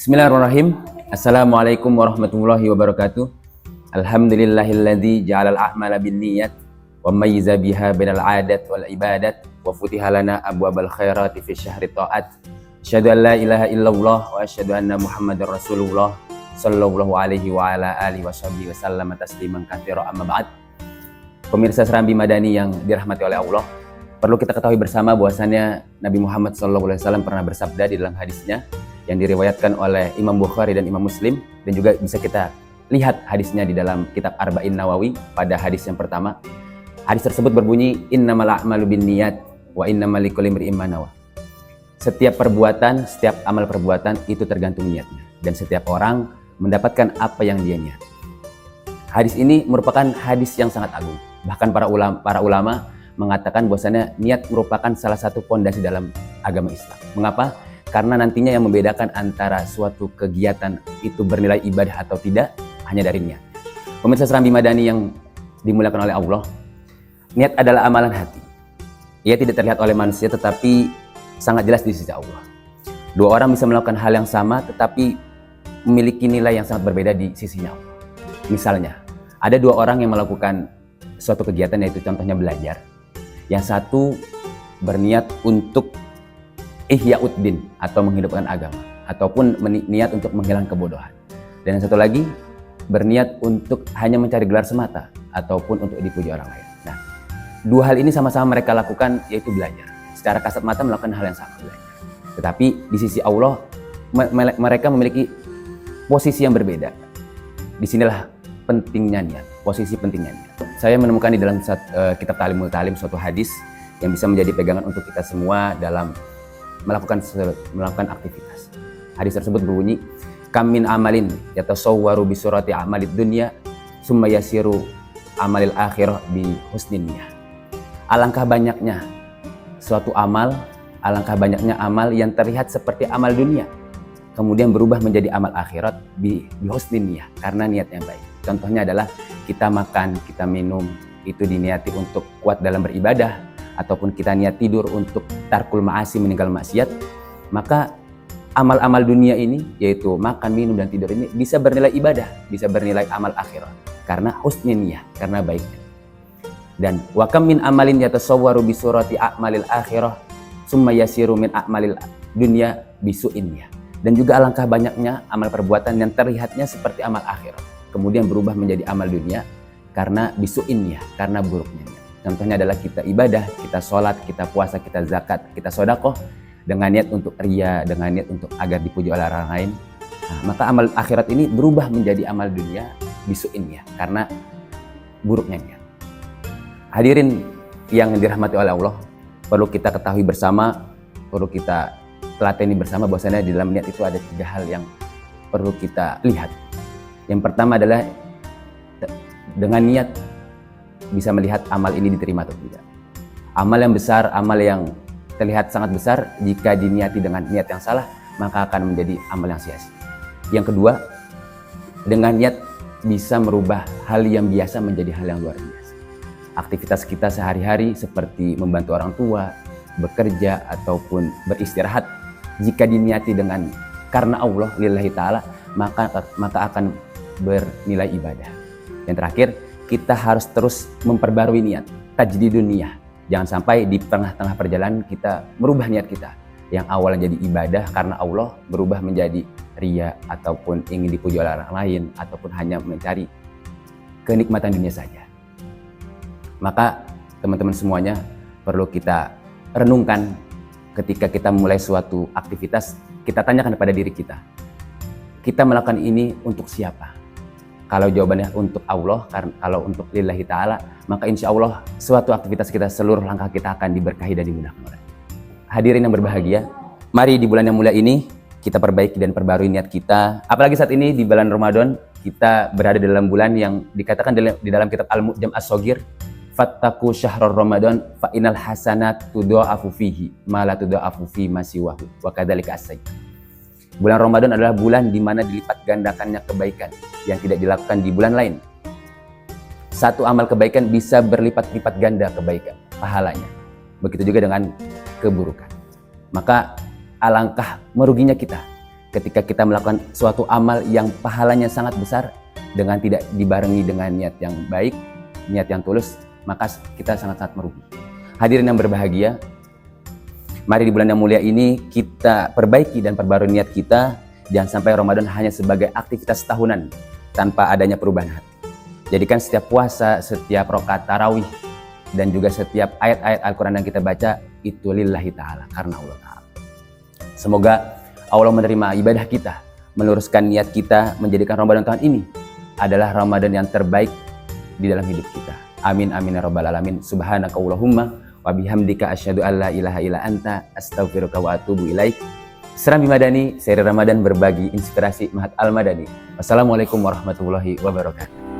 Bismillahirrahmanirrahim. Assalamualaikum warahmatullahi wabarakatuh. Alhamdulillahilladzi ja'alal a'mala binniyat wa mayyiza biha bainal 'adat wal ibadat wa futiha lana abwabal khairati fi syahri ta'at. Asyhadu an la ilaha illallah wa asyhadu anna Muhammadar Rasulullah sallallahu alaihi wa ala alihi washabbihi wasallam tasliman katsira amma ba'd. Pemirsa Serambi Madani yang dirahmati oleh Allah, perlu kita ketahui bersama bahwasannya Nabi Muhammad sallallahu alaihi wasallam pernah bersabda di dalam hadisnya yang diriwayatkan oleh Imam Bukhari dan Imam Muslim, dan juga bisa kita lihat hadisnya di dalam kitab Arba'in Nawawi pada hadis yang pertama. Hadis tersebut berbunyi, innamal a'malu binniyat wa innamal likulli imri'in ma nawa. Setiap perbuatan, setiap amal perbuatan itu tergantung niatnya, dan setiap orang mendapatkan apa yang dia niat. Hadis ini merupakan hadis yang sangat agung. Bahkan para ulama mengatakan bahwasanya niat merupakan salah satu pondasi dalam agama Islam. Mengapa? Karena nantinya yang membedakan antara suatu kegiatan itu bernilai ibadah atau tidak hanya dari niat. Pemirsa Serambi Madani yang dimuliakan oleh Allah, niat adalah amalan hati. Ia tidak terlihat oleh manusia tetapi sangat jelas di sisi Allah. Dua orang bisa melakukan hal yang sama tetapi memiliki nilai yang sangat berbeda di sisinya Allah. Misalnya, ada dua orang yang melakukan suatu kegiatan, yaitu contohnya belajar. Yang satu berniat untuk ihya'uddin atau menghidupkan agama, ataupun niat untuk menghilangkan kebodohan. Dan yang satu lagi berniat untuk hanya mencari gelar semata ataupun untuk dipuji orang lain. Nah, dua hal ini sama-sama mereka lakukan, yaitu belajar. Secara kasat mata melakukan hal yang sama, belajar. Tetapi di sisi Allah mereka memiliki posisi yang berbeda. Disinilah pentingnya niat, posisi pentingnya niat. Saya menemukan di dalam kitab Ta'limul Ta'lim suatu hadis yang bisa menjadi pegangan untuk kita semua dalam melakukan aktivitas. Hadis tersebut berbunyi, kam min amalin yatasawwaru bi surati amalid dunya summa yasiru amalil akhirah bi husnin niyah. Alangkah banyaknya suatu amal, alangkah banyaknya amal yang terlihat seperti amal dunia, kemudian berubah menjadi amal akhirat bi husnin niyah, karena niat yang baik. Contohnya adalah kita makan, kita minum, itu diniati untuk kuat dalam beribadah, ataupun kita niat tidur untuk tarkul ma'asi, meninggal maksiat, maka amal-amal dunia ini, yaitu makan, minum, dan tidur ini bisa bernilai ibadah, bisa bernilai amal akhirat, karena husnin niyah, karena baik. Dan wa kam min amalin yatasawwaru bi surati a'malil akhirah summa yasiru min a'malil dunya bisu'in niyah. Dan juga alangkah banyaknya amal perbuatan yang terlihatnya seperti amal akhirat, kemudian berubah menjadi amal dunia karena bisu'in niyah, karena buruknya niat. Contohnya adalah kita ibadah, kita sholat, kita puasa, kita zakat, kita sodakoh dengan niat untuk ria, dengan niat untuk agar dipuji oleh orang lain. Nah, maka amal akhirat ini berubah menjadi amal dunia bisu'in ya, karena buruknya niat. Hadirin yang dirahmati oleh Allah, perlu kita ketahui bersama, perlu kita telateni bersama bahwasanya di dalam niat itu ada tiga hal yang perlu kita lihat. Yang pertama adalah dengan niat bisa melihat amal ini diterima atau tidak. Amal yang besar, amal yang terlihat sangat besar, jika diniati dengan niat yang salah, maka akan menjadi amal yang sia-sia. Yang kedua, dengan niat bisa merubah hal yang biasa menjadi hal yang luar biasa. Aktivitas kita sehari-hari seperti membantu orang tua, bekerja, ataupun beristirahat, jika diniati dengan karena Allah, lillahi ta'ala, maka akan bernilai ibadah. Yang terakhir, kita harus terus memperbarui niat, tajdidun niyah. Jangan sampai di tengah-tengah perjalanan kita merubah niat kita. Yang awalnya jadi ibadah karena Allah berubah menjadi ria, ataupun ingin dipuji oleh orang lain, ataupun hanya mencari kenikmatan dunia saja. Maka teman-teman semuanya perlu kita renungkan ketika kita mulai suatu aktivitas, kita tanyakan kepada diri kita. Kita melakukan ini untuk siapa? Kalau jawabannya untuk Allah, kalau untuk lillahi ta'ala, maka insya Allah suatu aktivitas kita, seluruh langkah kita akan diberkahi dan dimudahkan oleh. Hadirin yang berbahagia, mari di bulan yang mulia ini kita perbaiki dan perbarui niat kita. Apalagi saat ini di bulan Ramadan, kita berada dalam bulan yang dikatakan di dalam kitab Al-Mu'jam As-Shaghir, fattaqu syahrul Ramadan fa innal hasanat tudha'afu fihi ma la tudha'afu fi ma siwahu wa kadzalika as-sayyi'at. Bulan Ramadan adalah bulan di mana dilipat gandakannya kebaikan yang tidak dilakukan di bulan lain. Satu amal kebaikan bisa berlipat-lipat ganda kebaikan, pahalanya. Begitu juga dengan keburukan. Maka alangkah meruginya kita ketika kita melakukan suatu amal yang pahalanya sangat besar dengan tidak dibarengi dengan niat yang baik, niat yang tulus, maka kita sangat-sangat merugi. Hadirin yang berbahagia, mari di bulan yang mulia ini kita perbaiki dan perbarui niat kita. Jangan sampai Ramadan hanya sebagai aktivitas tahunan tanpa adanya perubahan hati. Jadikan setiap puasa, setiap rakaat tarawih, dan juga setiap ayat-ayat Al-Quran yang kita baca itu lillahi ta'ala, karena Allah ta'ala. Semoga Allah menerima ibadah kita, meluruskan niat kita, menjadikan Ramadan tahun ini adalah Ramadan yang terbaik di dalam hidup kita. Amin amin ya rabbal alamin. Subhanakallahumma wa bihamdika asyhadu an la ilaha illa anta astaghfiruka wa atubu ilaik. Serambi Madani, seri Ramadan berbagi inspirasi Mahat Al-Madani. Wassalamualaikum warahmatullahi wabarakatuh.